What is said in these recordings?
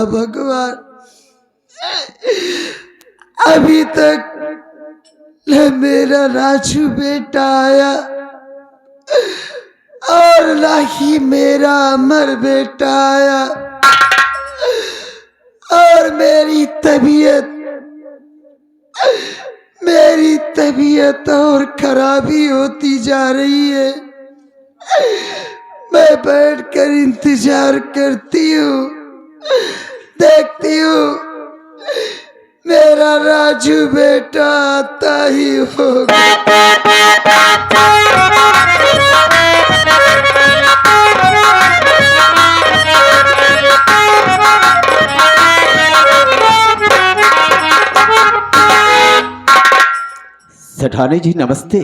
भगवान, अभी तक न मेरा राजू बेटा आया और ना ही मेरा अमर बेटा आया, और मेरी तबीयत और खराबी होती जा रही है। मैं बैठकर इंतजार करती हूँ, देखती हूँ मेरा राजू बेटा आता ही होगा। सेठानी जी नमस्ते।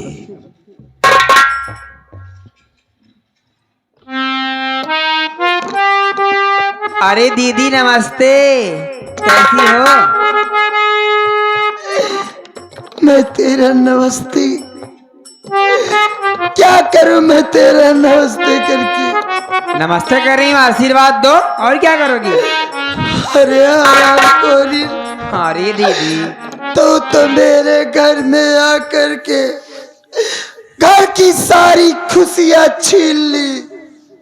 अरे दीदी नमस्ते, कैसी हो? मैं तेरा नमस्ते क्या करूं, मैं तेरा नमस्ते करके? नमस्ते कर रही हूँ, आशीर्वाद दो, और क्या करोगी? अरे कोरी, अरे दीदी तो मेरे घर में आकर के घर की सारी खुशियां छीन ली।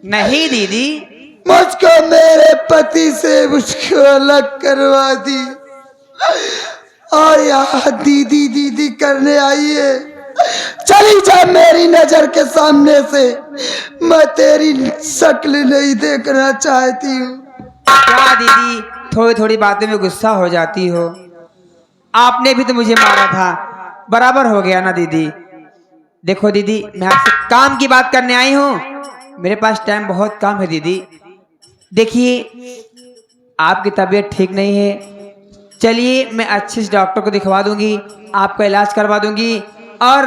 नहीं दीदी, मुझको मेरे पति से मुझको अलग करवा दी, और यहाँ दीदी दीदी करने आई है। चली जा मेरी नजर के सामने से, मैं तेरी शक्ल नहीं देखना चाहती हूँ। क्या दीदी थोड़ी थोड़ी बातें में गुस्सा हो जाती हो? आपने भी तो मुझे मारा था, बराबर हो गया ना दीदी। देखो दीदी, मैं आपसे काम की बात करने आई हूँ, मेरे पास टाइम बहुत कम है दीदी। देखिए आपकी तबीयत ठीक नहीं है, चलिए मैं अच्छे से डॉक्टर को दिखवा दूंगी, आपका इलाज करवा दूंगी, और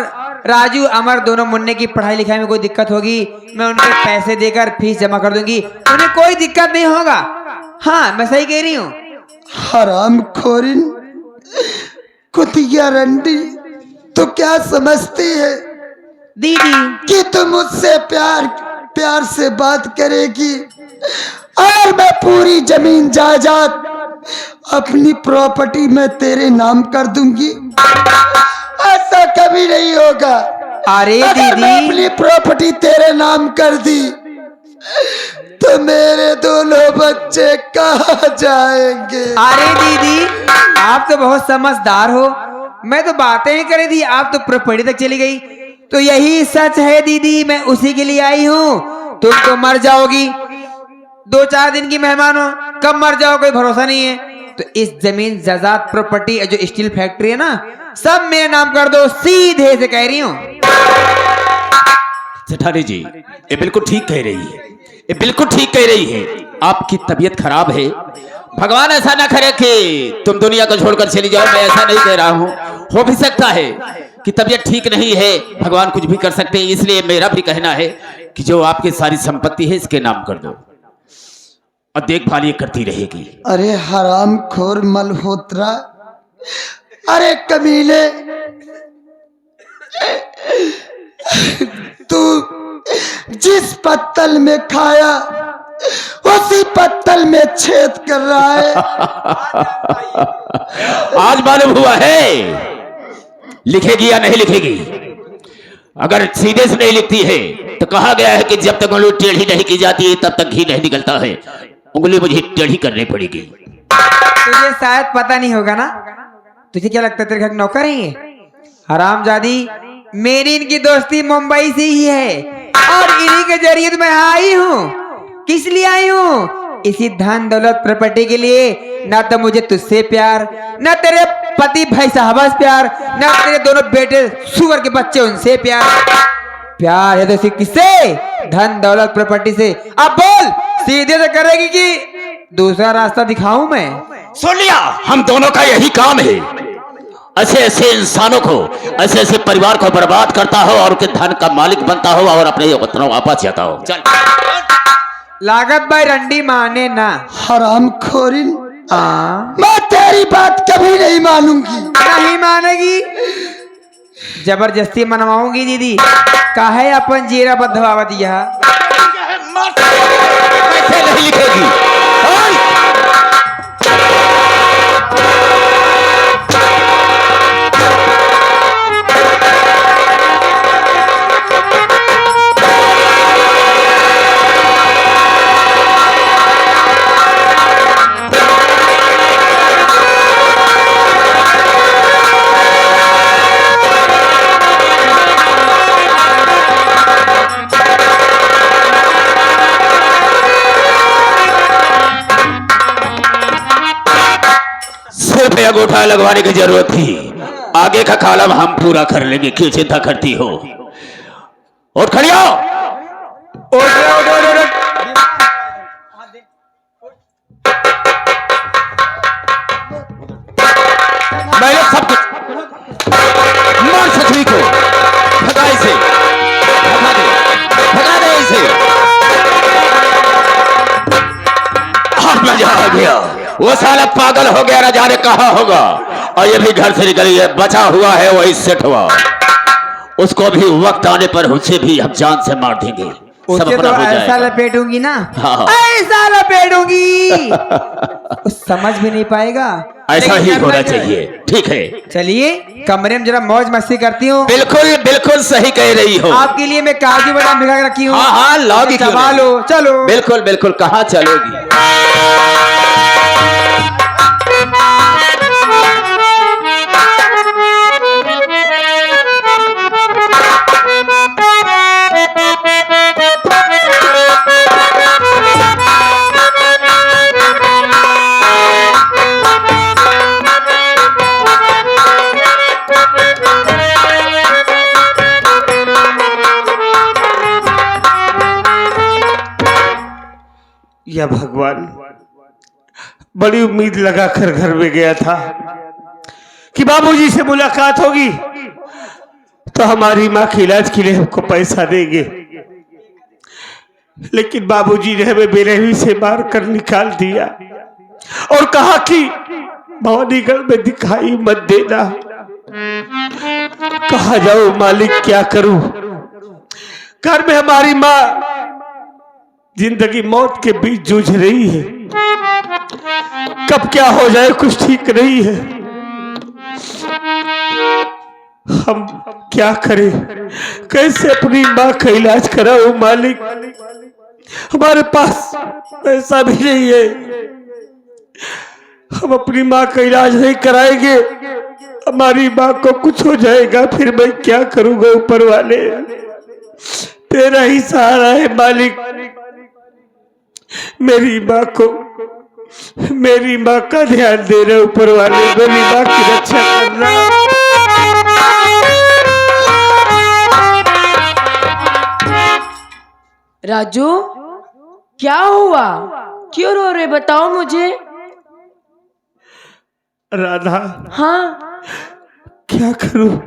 राजू अमर दोनों मुन्ने की पढ़ाई लिखाई में कोई दिक्कत होगी मैं उनके पैसे देकर फीस जमा कर दूंगी, उन्हें कोई दिक्कत नहीं होगा। हाँ मैं सही कह रही हूँ। हराम खोरिन, कुतिया रंडी, तो क्या समझती है दीदी कि तुम मुझसे प्यार से बात करेगी और मैं पूरी जमीन जायदाद अपनी प्रॉपर्टी में तेरे नाम कर दूंगी? ऐसा कभी नहीं होगा। अरे अगर मैं दीदी अपनी प्रॉपर्टी तेरे नाम कर दी तो मेरे दोनों बच्चे कहाँ जाएंगे? अरे दीदी आप तो बहुत समझदार हो, मैं तो बातें ही करी थी, आप तो प्रॉपर्टी तक चली गई। तो यही सच है दीदी, मैं उसी के लिए आई हूँ। तुम तो मर जाओगी, 2-4 दिन की मेहमान हो, कब मर जाओ कोई भरोसा नहीं है। तो इस जमीन जायदाद प्रॉपर्टी जो स्टील फैक्ट्री है ना, सब मेरे नाम कर दो, सीधे से कह रही हूँ। सेठानी जी ये बिल्कुल ठीक कह रही है, ये बिल्कुल ठीक कह रही है। आपकी तबीयत खराब है, भगवान ऐसा ना करे कि तुम दुनिया को छोड़कर चली जाओ, मैं ऐसा नहीं कह रहा हूँ। हो भी सकता है कि तबीयत ठीक नहीं है, भगवान कुछ भी कर सकते हैं। इसलिए मेरा भी कहना है कि जो आपकी सारी संपत्ति है इसके नाम कर दो और देखभाल ये करती रहेगी। अरे हराम खोर मलहोत्रा, अरे कमीने, तू जिस पत्तल में खाया उसी पत्तल में छेद कर रहा है। आज मालूम हुआ है लिखेगी या नहीं लिखेगी। अगर सीधे से नहीं लिखती है तो कहा गया है कि जब तक उंगली टेढ़ी नहीं की जाती है तब तक घी नहीं निकलता है। उंगली मुझे टेढ़ी करनी पड़ेगी। तुझे शायद पता नहीं होगा ना, तुझे क्या लगता है तेरे घर नौकर है ये? हरामजादी, मेरी इनकी दोस्ती मुंबई से ही है और इन्हीं के जरिए तो मैं आई हूँ। किस लिए आई हूँ? इसी धन दौलत प्रॉपर्टी के लिए। ना तो मुझे तुझसे प्यार, ना तेरे पति भाई साहब से प्यार, ना तेरे दोनों बेटे सुअर के बच्चे उनसे प्यार है तो सिर्फ किससे? धन दौलत प्रॉपर्टी से। अब बोल, सीधे से करेगी कि दूसरा रास्ता दिखाऊं मैं? सुन लिया, हम दोनों का यही काम है, ऐसे ऐसे इंसानों को, ऐसे ऐसे परिवार को बर्बाद करता हो और उनके धन का मालिक बनता हो और अपने वतनों वापस जाता हो। चल लागत भाई रंडी माने ना। हराम खोरिन, मैं तेरी बात कभी नहीं मानूंगी। नहीं मानेगी? जबरदस्ती मनवाऊंगी दीदी। काहे अपन जीरा बदवावा दिया? नहीं लिखेगी। अंगूठा लगवाने की जरूरत थी। आगे का कॉलम हम पूरा कर लेंगे, क्यों चिंता करती हो? उठ खड़ी हो। मैंने सब कुछ मार सचवी को भगा इसे, भगा दे इसे। मजा आ गया। वो साला पागल हो गया, ना जाने कहाँ होगा। और ये भी घर से निकली है, बचा हुआ है वही सेठवा। उसको भी वक्त आने पर उसे भी हम जान से मार देंगे। सब उसे अपना तो हो ऐसा जाएगा। लपेटूंगी ना, हाँ। ऐसा लपेटूंगी वो समझ भी नहीं पाएगा। ऐसा लेकिन ही करना होना क्या है? चाहिए। ठीक है, चलिए कमरे में जरा मौज मस्ती करती हूँ। बिल्कुल बिल्कुल सही कह रही हो। आपके लिए मैं काजू बादाम भिगा के रखी हूँ। हाँ हाँ, लाओगी क्यों चबा नहीं? लो, चलो। बिल्कुल बिल्कुल, कहाँ चलोगी? या भगवान, बड़ी उम्मीद लगाकर घर में गया था कि बाबूजी से मुलाकात होगी तो हमारी माँ के इलाज के लिए हमको पैसा देंगे, लेकिन बाबूजी ने हमें बेरहमी से मार कर निकाल दिया और कहा कि भवानीगढ़ में दिखाई मत देना। कहा जाओ मालिक, क्या करूं? घर में हमारी माँ जिंदगी मौत के बीच जूझ रही है। कब क्या हो जाए कुछ ठीक नहीं है। हम क्या करें? कैसे अपनी माँ का इलाज कराओ मालिक? हमारे पास पैसा भी नहीं है। हम अपनी माँ का इलाज नहीं कराएंगे, हमारी माँ को कुछ हो जाएगा, फिर मैं क्या करूंगा? ऊपर वाले, तेरा ही सहारा है मालिक। मेरी माँ का ध्यान दे रहे ऊपर वाले, मेरी माँ की रक्षा करना। राजू, क्या हुआ? क्यों रो रहे, बताओ मुझे। राधा, हाँ, क्या करूं?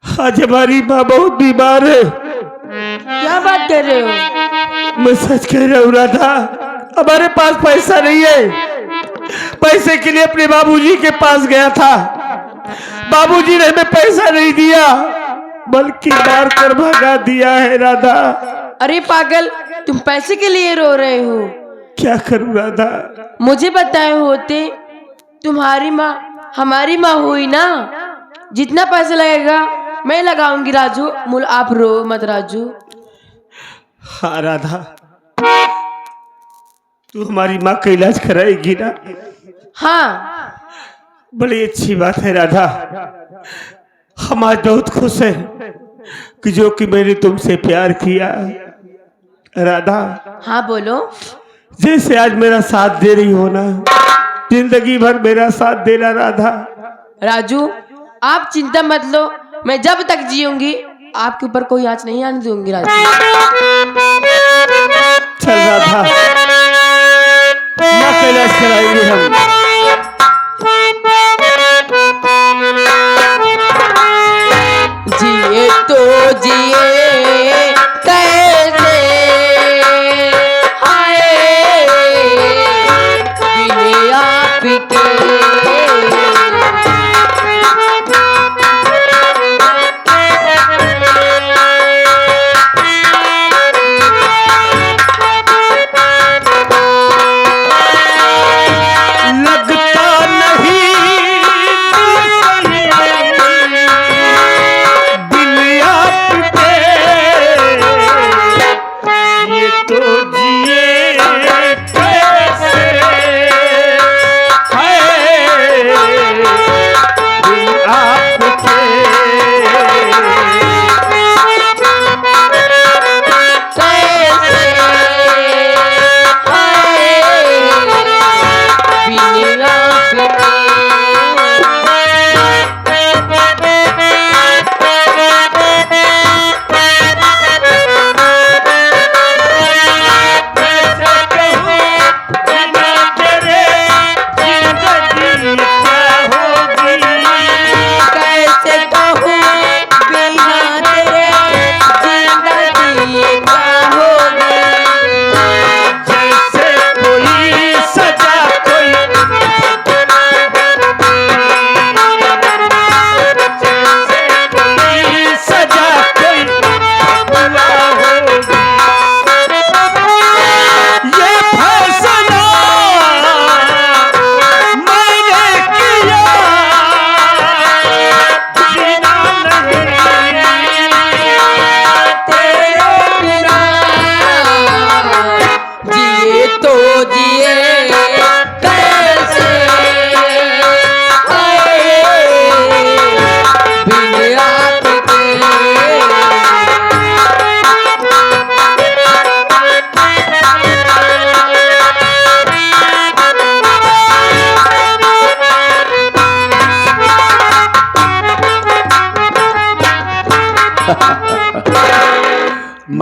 आज हमारी माँ बहुत बीमार है। क्या बात कर रहे हो? मैं सच कह रहा हूँ राधा, हमारे पास पैसा नहीं है। पैसे के लिए अपने बाबूजी के पास गया था, बाबूजी ने हमें पैसा नहीं दिया, बल्कि मार कर भगा दिया है राधा। अरे पागल, तुम पैसे के लिए रो रहे हो? क्या करूं राधा? मुझे बताए होते, तुम्हारी माँ हमारी माँ हुई ना। जितना पैसा लगेगा मैं लगाऊंगी राजू, आप रो मत राजू। हाँ राधा, तू हमारी माँ का इलाज कराएगी ना? हाँ, बड़ी अच्छी बात है राधा। हम आज बहुत खुश हैं कि जो कि मैंने तुमसे प्यार किया। राधा, हाँ बोलो। जैसे आज मेरा साथ दे रही हो ना, जिंदगी भर मेरा साथ देना राधा। राजू, आप चिंता मत लो, मैं जब तक जीऊंगी आपके ऊपर कोई आँच नहीं आने दूंगी राजू। चल राधा, माँ का इलाज कराएंगे हम। जिए तो जिए कैसे, हाय बिने आपके। लग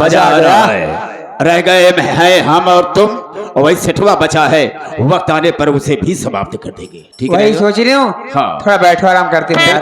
मजा आ रहा है। रह गए हैं हम और तुम, और वही सेठवा बचा है, वक्त आने पर उसे भी समाप्त कर देंगे। ठीक है? वही सोच रही हूँ। हाँ। थोड़ा बैठो, आराम करते हैं।